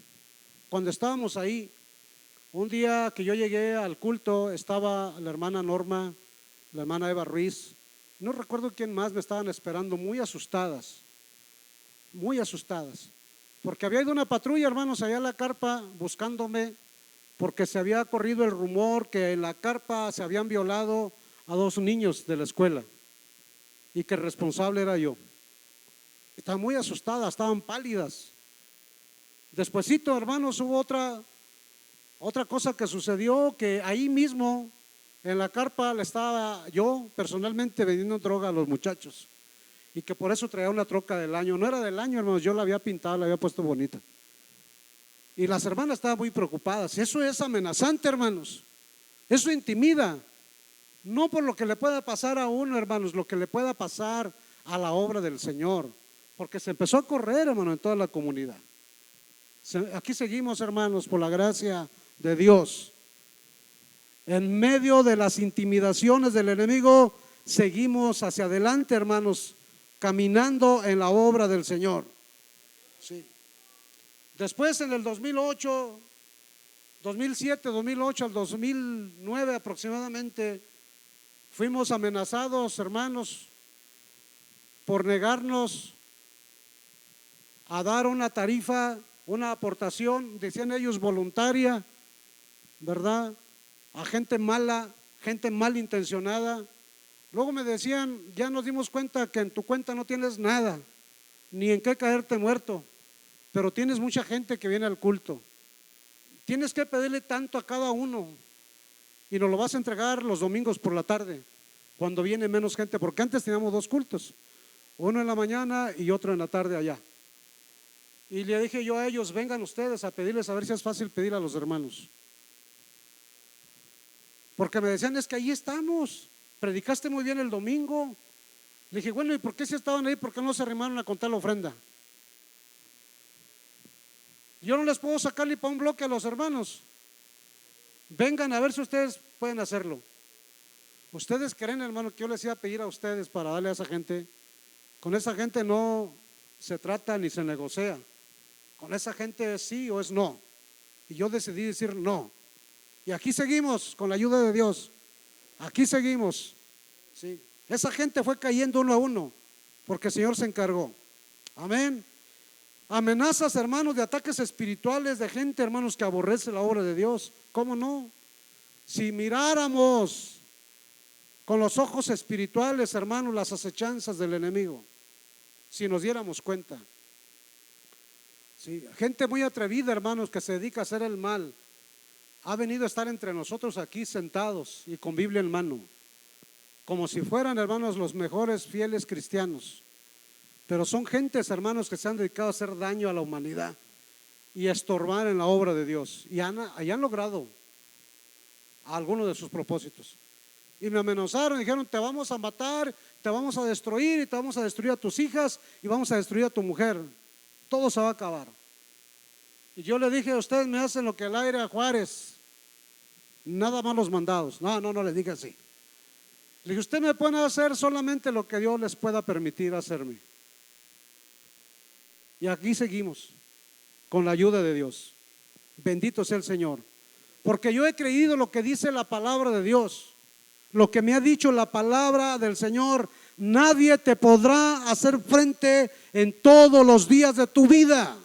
cuando estábamos ahí, un día que yo llegué al culto, estaba la hermana Norma, la hermana Eva Ruiz, no recuerdo quién más, me estaban esperando muy asustadas, porque había ido una patrulla, hermanos, allá a la carpa buscándome, porque se había corrido el rumor que en la carpa se habían violado a 2 niños de la escuela y que el responsable era yo. Estaban muy asustadas, estaban pálidas. Despuesito, hermanos, hubo otra cosa que sucedió, que ahí mismo en la carpa le estaba yo personalmente vendiendo droga a los muchachos, y que por eso traía una troca del año. No era del año, hermanos, yo la había pintado, la había puesto bonita. Y las hermanas estaban muy preocupadas. Eso es amenazante, hermanos. Eso intimida. No por lo que le pueda pasar a uno, hermanos, lo que le pueda pasar a la obra del Señor. Porque se empezó a correr, hermano, en toda la comunidad. Aquí seguimos, hermanos, por la gracia de Dios. En medio de las intimidaciones del enemigo, seguimos hacia adelante, hermanos, caminando en la obra del Señor. Sí. Después, en el 2008, 2007, 2008 al 2009 aproximadamente, fuimos amenazados, hermanos, por negarnos a dar una tarifa, una aportación, decían ellos, voluntaria, ¿verdad? A gente mala, gente malintencionada. Luego me decían: ya nos dimos cuenta que en tu cuenta no tienes nada, ni en qué caerte muerto, pero tienes mucha gente que viene al culto. Tienes que pedirle tanto a cada uno y nos lo vas a entregar los domingos por la tarde, cuando viene menos gente, porque antes teníamos 2 cultos, uno en la mañana y otro en la tarde allá. Y le dije yo a ellos: vengan ustedes a pedirles, a ver si es fácil pedir a los hermanos. porque me decían, es que ahí estamos, predicaste muy bien el domingo. Le dije, bueno, ¿y por qué si estaban ahí? ¿Por qué no se arrimaron a contar la ofrenda? Yo no les puedo sacar ni para un bloque a los hermanos. Vengan a ver si ustedes pueden hacerlo. Ustedes creen, hermano, que yo les iba a pedir a ustedes para darle a esa gente. Con esa gente no se trata ni se negocia. Con esa gente es sí o es no. Y yo decidí decir no. Y aquí seguimos con la ayuda de Dios. Aquí seguimos. Sí. Esa gente fue cayendo uno a uno porque el Señor se encargó. Amén. Amenazas, hermanos, de ataques espirituales de gente, hermanos, que aborrece la obra de Dios. ¿Cómo no? Si miráramos con los ojos espirituales, hermanos, las acechanzas del enemigo, si nos diéramos cuenta. Sí, gente muy atrevida, hermanos, que se dedica a hacer el mal, ha venido a estar entre nosotros aquí sentados y con Biblia en mano, como si fueran, hermanos, los mejores fieles cristianos. Pero son gentes, hermanos, que se han dedicado a hacer daño a la humanidad y a estorbar en la obra de Dios, y han logrado algunos de sus propósitos. Y me amenazaron, dijeron, te vamos a matar, te vamos a destruir, y te vamos a destruir a tus hijas, y vamos a destruir a tu mujer. Todo se va a acabar. Y yo le dije, ustedes me hacen lo que el aire a Juárez, nada más los mandados. No les dije así. Le dije, usted me puede hacer solamente lo que Dios les pueda permitir hacerme. Y aquí seguimos con la ayuda de Dios. Bendito sea el Señor, porque yo he creído lo que dice la palabra de Dios, lo que me ha dicho la palabra del Señor. Nadie te podrá hacer frente en todos los días de tu vida.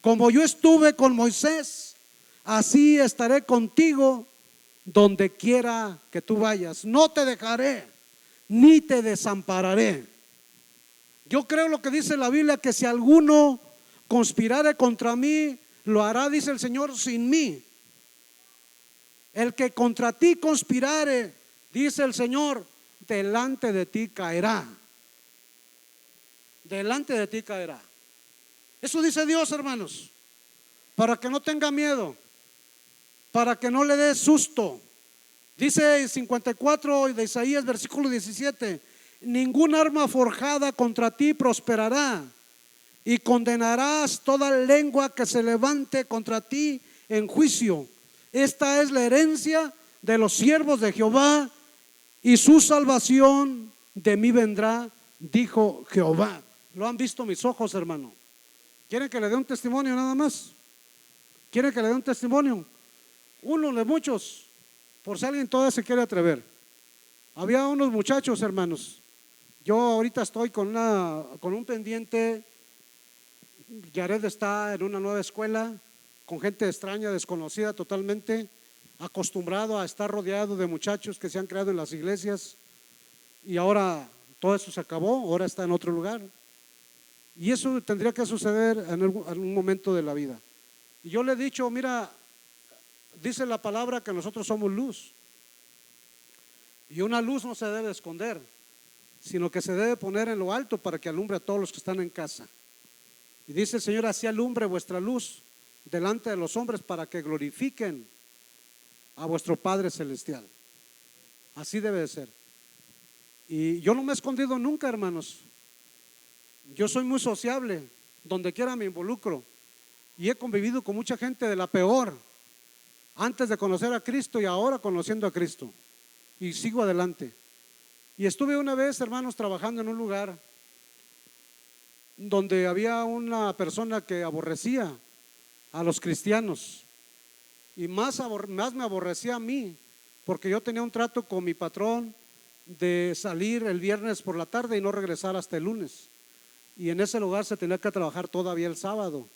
Como yo estuve con Moisés, así estaré contigo donde quiera que tú vayas. No te dejaré ni te desampararé. Yo creo lo que dice la Biblia, que si alguno conspirare contra mí, lo hará, dice el Señor, sin mí. El que contra ti conspirare, dice el Señor, delante de ti caerá. Delante de ti caerá. Eso dice Dios, hermanos, para que no tenga miedo, para que no le dé susto. Dice en 54 de Isaías, versículo 17: ningún arma forjada contra ti prosperará, y condenarás toda lengua que se levante contra ti en juicio. Esta es la herencia de los siervos de Jehová, y su salvación de mí vendrá, dijo Jehová. Lo han visto mis ojos, hermano. ¿Quieren que le dé un testimonio nada más? ¿Quieren que le dé un testimonio? Uno de muchos, por si alguien todavía se quiere atrever. Había unos muchachos, hermanos. Yo ahorita estoy con un pendiente. Yared está en una nueva escuela, con gente extraña, desconocida totalmente, acostumbrado a estar rodeado de muchachos que se han creado en las iglesias, y ahora todo eso se acabó, ahora está en otro lugar. Y eso tendría que suceder en algún momento de la vida. Y yo le he dicho, mira, dice la palabra que nosotros somos luz, y una luz no se debe esconder, sino que se debe poner en lo alto para que alumbre a todos los que están en casa. Y dice el Señor, así alumbre vuestra luz delante de los hombres, para que glorifiquen a vuestro Padre Celestial. Así debe de ser. Y yo no me he escondido nunca, hermanos. Yo soy muy sociable, donde quiera me involucro, y he convivido con mucha gente de la peor, antes de conocer a Cristo y ahora conociendo a Cristo, y sigo adelante. Y estuve una vez, hermanos, trabajando en un lugar donde había una persona que aborrecía a los cristianos, y más me aborrecía a mí, porque yo tenía un trato con mi patrón de salir el viernes por la tarde y no regresar hasta el lunes, y en ese lugar se tenía que trabajar todavía el sábado,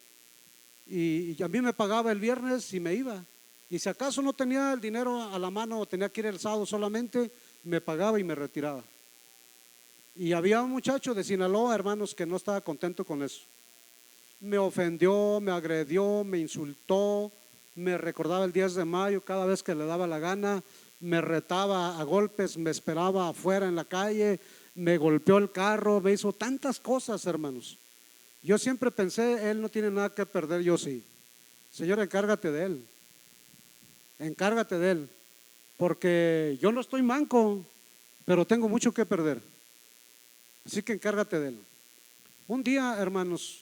y a mí me pagaba el viernes y me iba, y si acaso no tenía el dinero a la mano o tenía que ir el sábado solamente, me pagaba y me retiraba. Y había un muchacho de Sinaloa, hermanos, que no estaba contento con eso. Me ofendió, me agredió, me insultó, me recordaba el 10 de mayo cada vez que le daba la gana, me retaba a golpes, me esperaba afuera en la calle, me golpeó el carro, me hizo tantas cosas, hermanos. Yo siempre pensé, él no tiene nada que perder, yo sí. Señor, encárgate de él. encárgate de él, porque yo no estoy manco, pero tengo mucho que perder. Así que encárgate de él. Un día, hermanos,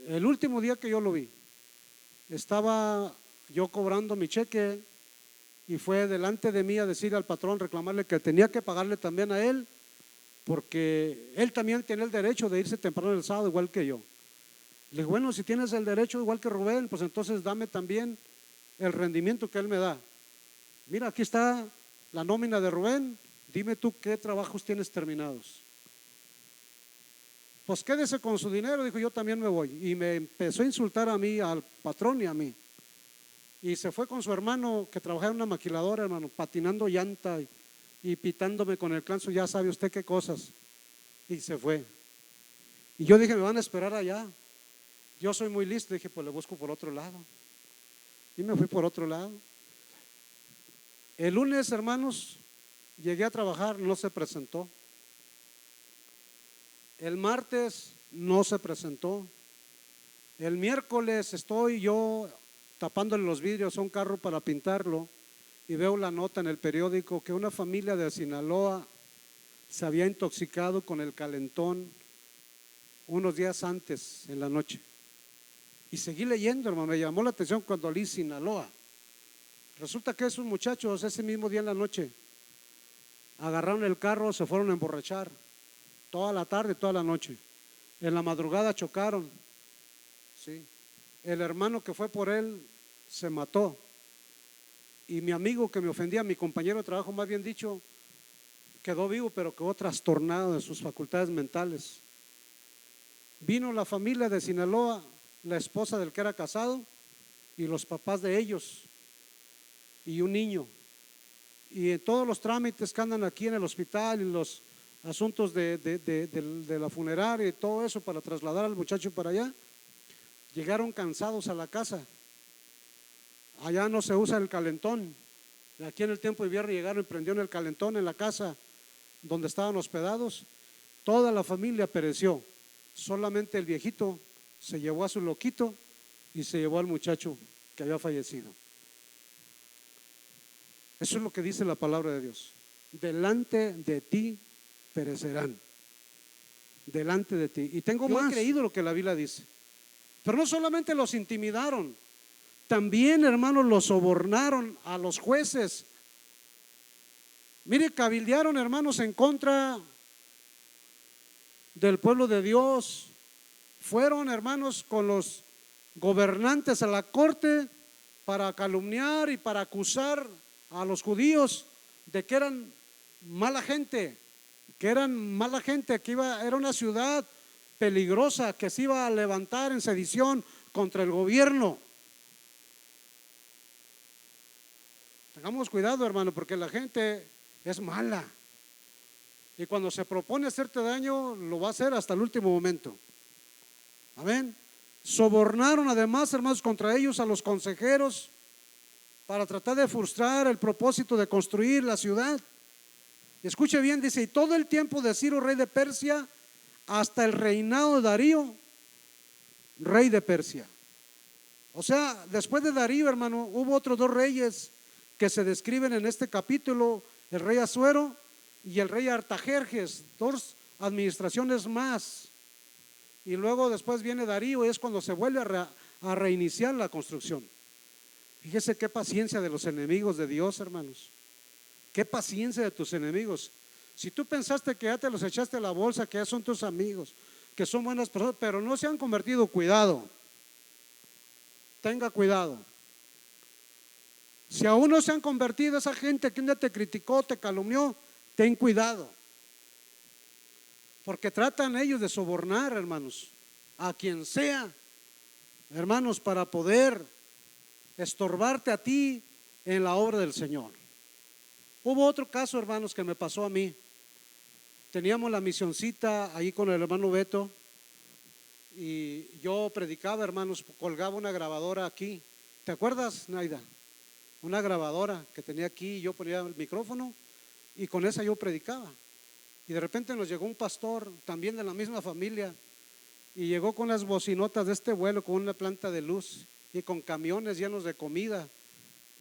el último día que yo lo vi, estaba yo cobrando mi cheque y fue delante de mí a decir al patrón, reclamarle que tenía que pagarle también a él, porque él también tiene el derecho de irse temprano el sábado igual que yo. Le dije, bueno, si tienes el derecho igual que Rubén, pues entonces dame también el rendimiento que él me da. Mira, aquí está la nómina de Rubén, dime tú qué trabajos tienes terminados. Pues quédese con su dinero, dijo, yo también me voy. Y me empezó a insultar a mí, al patrón y a mí. Y se fue con su hermano que trabajaba en una maquiladora, hermano, patinando llanta y pitándome con el canso, ya sabe usted qué cosas. Y se fue. Y yo dije, me van a esperar allá. Yo soy muy listo, dije, pues le busco por otro lado. Y me fui por otro lado. El lunes, hermanos, llegué a trabajar, no se presentó. El martes no se presentó. El miércoles estoy yo tapándole los vidrios a un carro para pintarlo y veo la nota en el periódico que una familia de Sinaloa se había intoxicado con el calentón unos días antes en la noche. Y seguí leyendo, hermano, me llamó la atención cuando leí Sinaloa. Resulta que esos muchachos ese mismo día en la noche agarraron el carro, se fueron a emborrachar toda la tarde, toda la noche. En la madrugada chocaron, ¿sí? El hermano que fue por él se mató. Y mi amigo que me ofendía, mi compañero de trabajo más bien dicho, quedó vivo pero quedó trastornado de sus facultades mentales. Vino la familia de Sinaloa, la esposa del que era casado y los papás de ellos y un niño. Y en todos los trámites que andan aquí en el hospital y los asuntos de la funeraria y todo eso para trasladar al muchacho para allá, llegaron cansados a la casa. Allá no se usa el calentón. Aquí en el tiempo de invierno llegaron y prendieron el calentón en la casa donde estaban hospedados. Toda la familia pereció. Solamente el viejito se llevó a su loquito y se llevó al muchacho que había fallecido. Eso es lo que dice la palabra de Dios. Delante de ti perecerán. Delante de ti. Y tengo más creído lo que la Biblia dice. Pero no solamente los intimidaron, también, hermanos, los sobornaron a los jueces. Mire, cabildearon, hermanos, en contra del pueblo de Dios. Fueron, hermanos, con los gobernantes a la corte para calumniar y para acusar a los judíos de que eran mala gente, que era una ciudad peligrosa, que se iba a levantar en sedición contra el gobierno. Tengamos cuidado, hermano, porque la gente es mala y cuando se propone hacerte daño lo va a hacer hasta el último momento. Amén. Sobornaron además, hermanos, contra ellos a los consejeros para tratar de frustrar el propósito de construir la ciudad. Escuche bien, dice, y todo el tiempo de Ciro, rey de Persia, hasta el reinado de Darío, rey de Persia. O sea, después de Darío, hermano, hubo otros dos reyes que se describen en este capítulo, el rey Asuero y el rey Artajerjes, dos administraciones más. Y luego después viene Darío y es cuando se vuelve a reiniciar la construcción. Fíjese qué paciencia de los enemigos de Dios, hermanos. Qué paciencia de tus enemigos. Si tú pensaste que ya te los echaste a la bolsa, que ya son tus amigos, que son buenas personas, pero no se han convertido, cuidado. Tenga cuidado. Si aún no se han convertido, esa gente que un día te criticó, te calumnió, ten cuidado. Porque tratan ellos de sobornar, hermanos, a quien sea, hermanos, para poder estorbarte a ti en la obra del Señor. Hubo otro caso, hermanos, que me pasó a mí. Teníamos la misioncita ahí con el hermano Beto y yo predicaba, hermanos, colgaba una grabadora aquí. ¿Te acuerdas, Naida? Una grabadora que tenía aquí, yo ponía el micrófono y con esa yo predicaba. Y de repente nos llegó un pastor también de la misma familia y llegó con las bocinotas de este vuelo, con una planta de luz y con camiones llenos de comida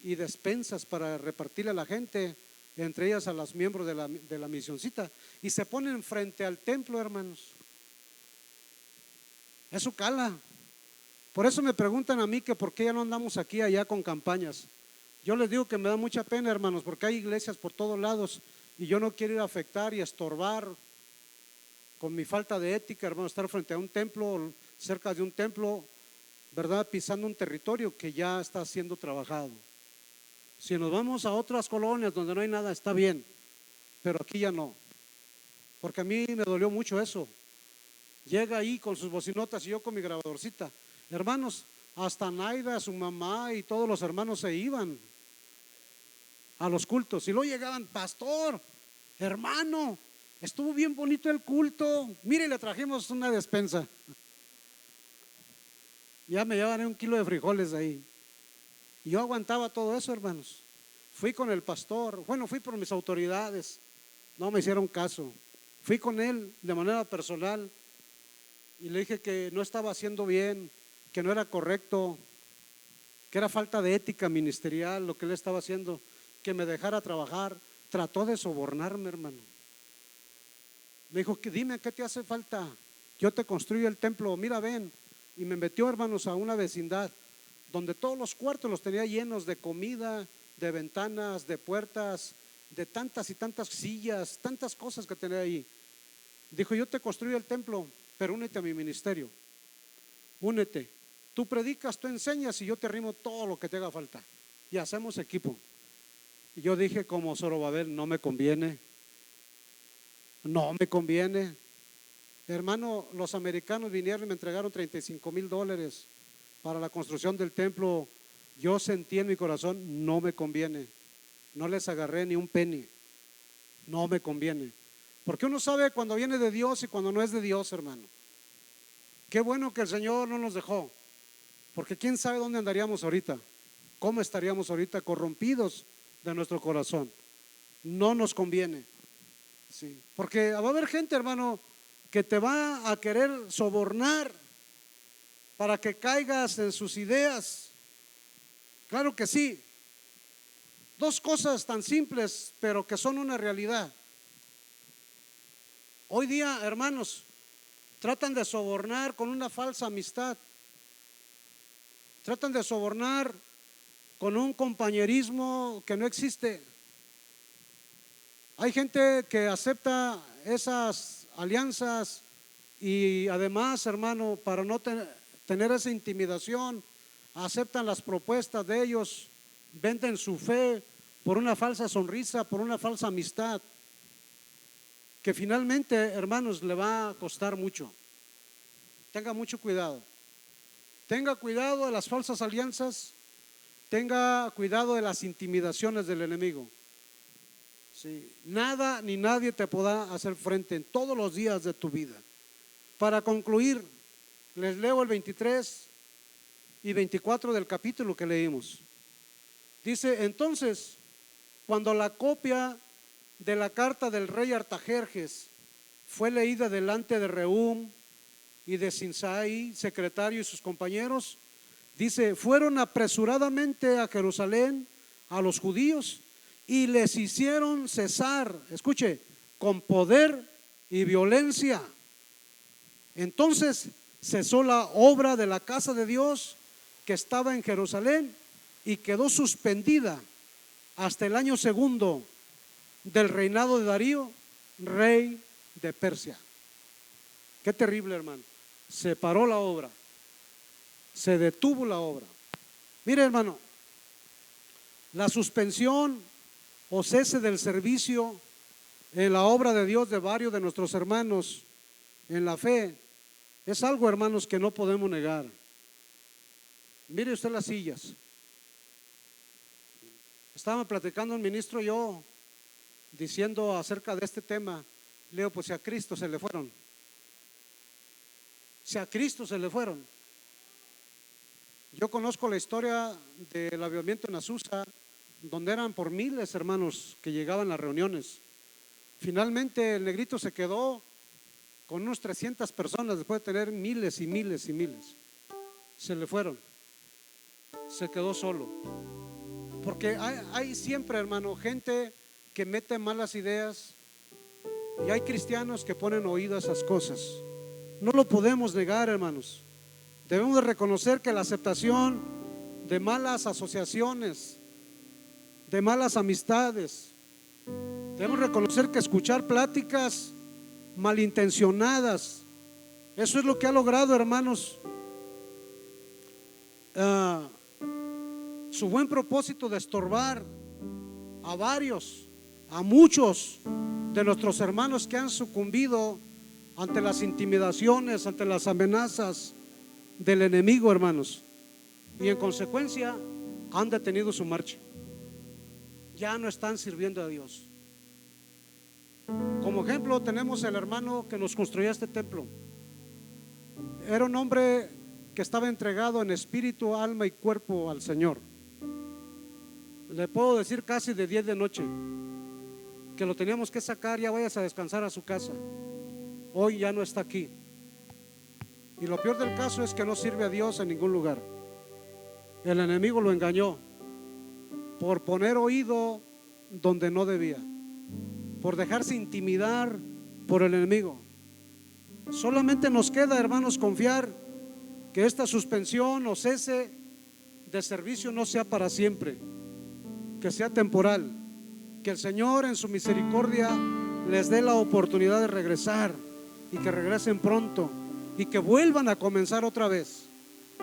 y despensas para repartirle a la gente, entre ellas a los miembros de la misioncita, y se ponen frente al templo, hermanos. Eso cala. Por eso me preguntan a mí que por qué ya no andamos aquí allá con campañas. Yo les digo que me da mucha pena, hermanos, porque hay iglesias por todos lados y yo no quiero ir a afectar y estorbar con mi falta de ética, hermano, estar frente a un templo, cerca de un templo, ¿verdad? Pisando un territorio que ya está siendo trabajado. Si nos vamos a otras colonias donde no hay nada, está bien, pero aquí ya no, porque a mí me dolió mucho eso. Llega ahí con sus bocinotas y yo con mi grabadorcita. Hermanos, hasta Naida, su mamá y todos los hermanos se iban a los cultos y luego llegaban, pastor, hermano, estuvo bien bonito el culto, mire, le trajimos una despensa. Ya me llevan 1 kilo de frijoles ahí. Y yo aguantaba todo eso, hermanos. Fui con el pastor, bueno, fui por mis autoridades, no me hicieron caso. Fui con él de manera personal y le dije que no estaba haciendo bien, que no era correcto, que era falta de ética ministerial lo que él estaba haciendo, que me dejara trabajar. Trató de sobornarme, hermano. Me dijo, dime qué te hace falta, yo te construyo el templo, mira, ven. Y me metió, hermanos, a una vecindad donde todos los cuartos los tenía llenos de comida, de ventanas, de puertas, de tantas y tantas sillas, tantas cosas que tenía ahí. Dijo, yo te construyo el templo, pero únete a mi ministerio, únete, tú predicas, tú enseñas y yo te arrimo todo lo que te haga falta y hacemos equipo. Y yo dije como Zorobabel, no me conviene, no me conviene. Hermano, los americanos vinieron y me entregaron $35,000 para la construcción del templo. Yo sentí en mi corazón, no me conviene, no les agarré ni un penny, no me conviene. Porque uno sabe cuando viene de Dios y cuando no es de Dios, hermano. Qué bueno que el Señor no nos dejó, porque quién sabe dónde andaríamos ahorita, cómo estaríamos ahorita corrompidos de nuestro corazón. No nos conviene, sí. Porque va a haber gente, hermano, que te va a querer sobornar para que caigas en sus ideas. Claro que sí. 2 cosas tan simples, pero que son una realidad. Hoy día, hermanos, tratan de sobornar con una falsa amistad. Tratan de sobornar con un compañerismo que no existe. Hay gente que acepta esas alianzas y además, hermano, para no tener esa intimidación, aceptan las propuestas de ellos, venden su fe por una falsa sonrisa, por una falsa amistad, que finalmente, hermanos, le va a costar mucho. Tenga mucho cuidado. Tenga cuidado de las falsas alianzas, tenga cuidado de las intimidaciones del enemigo. Sí, nada ni nadie te podrá hacer frente en todos los días de tu vida. Para concluir, les leo el 23 y 24 del capítulo que leímos. Dice, entonces, cuando la copia de la carta del rey Artajerjes fue leída delante de Rehum y de Sinsai, secretario, y sus compañeros, dice, fueron apresuradamente a Jerusalén a los judíos y les hicieron cesar, escuche, con poder y violencia. Entonces cesó la obra de la casa de Dios que estaba en Jerusalén y quedó suspendida hasta el año 2 del reinado de Darío, rey de Persia. Qué terrible, hermano. Se paró la obra, se detuvo la obra. Mire, hermano, la suspensión o cese del servicio en la obra de Dios de varios de nuestros hermanos en la fe es algo, hermanos, que no podemos negar. Mire usted las sillas. Estaba platicando un ministro y yo diciendo acerca de este tema. Leo, pues si a Cristo se le fueron. Si a Cristo se le fueron. Yo conozco la historia del avivamiento en Azusa, donde eran por miles, hermanos, que llegaban a las reuniones. Finalmente el negrito se quedó con unos 300 personas después de tener miles y miles y miles. Se le fueron. Se quedó solo. Porque hay siempre, hermano, gente que mete malas ideas y hay cristianos que ponen oído a esas cosas. No lo podemos negar, hermanos. Debemos de reconocer que la aceptación de malas asociaciones, de malas amistades, debemos reconocer que escuchar pláticas malintencionadas, eso es lo que ha logrado, hermanos, su buen propósito de estorbar a varios, a muchos de nuestros hermanos que han sucumbido ante las intimidaciones, ante las amenazas del enemigo, hermanos, y en consecuencia han detenido su marcha. Ya no están sirviendo a Dios. Como ejemplo tenemos el hermano que nos construyó este templo. Era un hombre que estaba entregado en espíritu, alma y cuerpo al Señor. Le puedo decir casi de 10 de noche que lo teníamos que sacar, ya vayas a descansar a su casa. Hoy ya no está aquí. Y lo peor del caso es que no sirve a Dios en ningún lugar. El enemigo lo engañó por poner oído donde no debía, por dejarse intimidar por el enemigo. Solamente nos queda, hermanos, confiar que esta suspensión o cese de servicio no sea para siempre, que sea temporal, que el Señor en su misericordia les dé la oportunidad de regresar y que regresen pronto y que vuelvan a comenzar otra vez.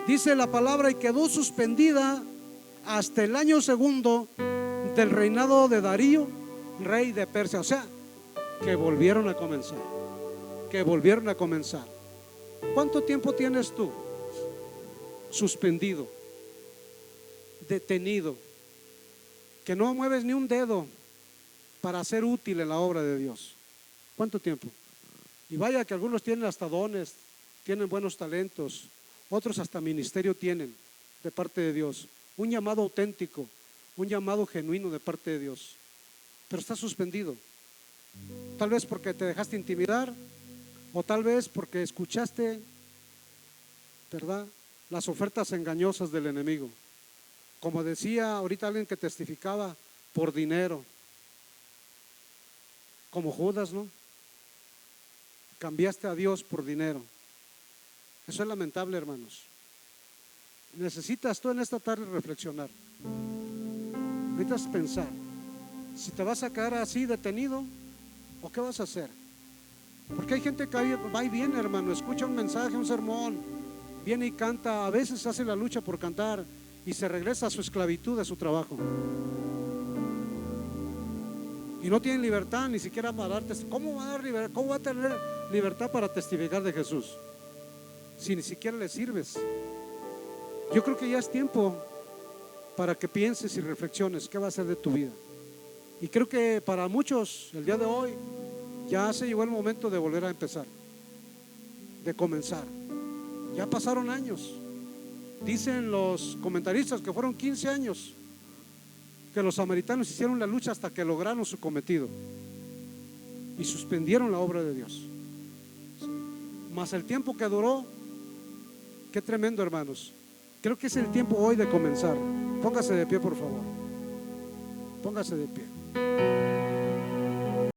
Dice la palabra: y quedó suspendida hasta el año segundo del reinado de Darío, rey de Persia. O sea, que volvieron a comenzar, que volvieron a comenzar. ¿Cuánto tiempo tienes tú suspendido, detenido, que no mueves ni un dedo para ser útil en la obra de Dios? ¿Cuánto tiempo? Y vaya que algunos tienen hasta dones, tienen buenos talentos, otros hasta ministerio tienen de parte de Dios, un llamado auténtico, un llamado genuino de parte de Dios, pero está suspendido. Tal vez porque te dejaste intimidar, o tal vez porque escuchaste, ¿verdad?, las ofertas engañosas del enemigo. Como decía ahorita alguien que testificaba, por dinero, como Judas, ¿no? Cambiaste a Dios por dinero. Eso es lamentable, hermanos. Necesitas tú en esta tarde reflexionar. Necesitas pensar si te vas a quedar así detenido o qué vas a hacer. Porque hay gente que va y viene, hermano, escucha un mensaje, un sermón, viene y canta, a veces hace la lucha por cantar y se regresa a su esclavitud, a su trabajo. Y no tienen libertad ni siquiera para dar testimonio. ¿Cómo va a dar libertad? ¿Cómo va a tener libertad para testificar de Jesús si ni siquiera le sirves? Yo creo que ya es tiempo para que pienses y reflexiones qué va a ser de tu vida. Y creo que para muchos el día de hoy ya se llegó el momento de volver a empezar, de comenzar. Ya pasaron años. Dicen los comentaristas que fueron 15 años que los samaritanos hicieron la lucha hasta que lograron su cometido y suspendieron la obra de Dios. Sí. Más el tiempo que duró, qué tremendo, hermanos. Creo que es el tiempo hoy de comenzar. Póngase de pie, por favor. Póngase de pie.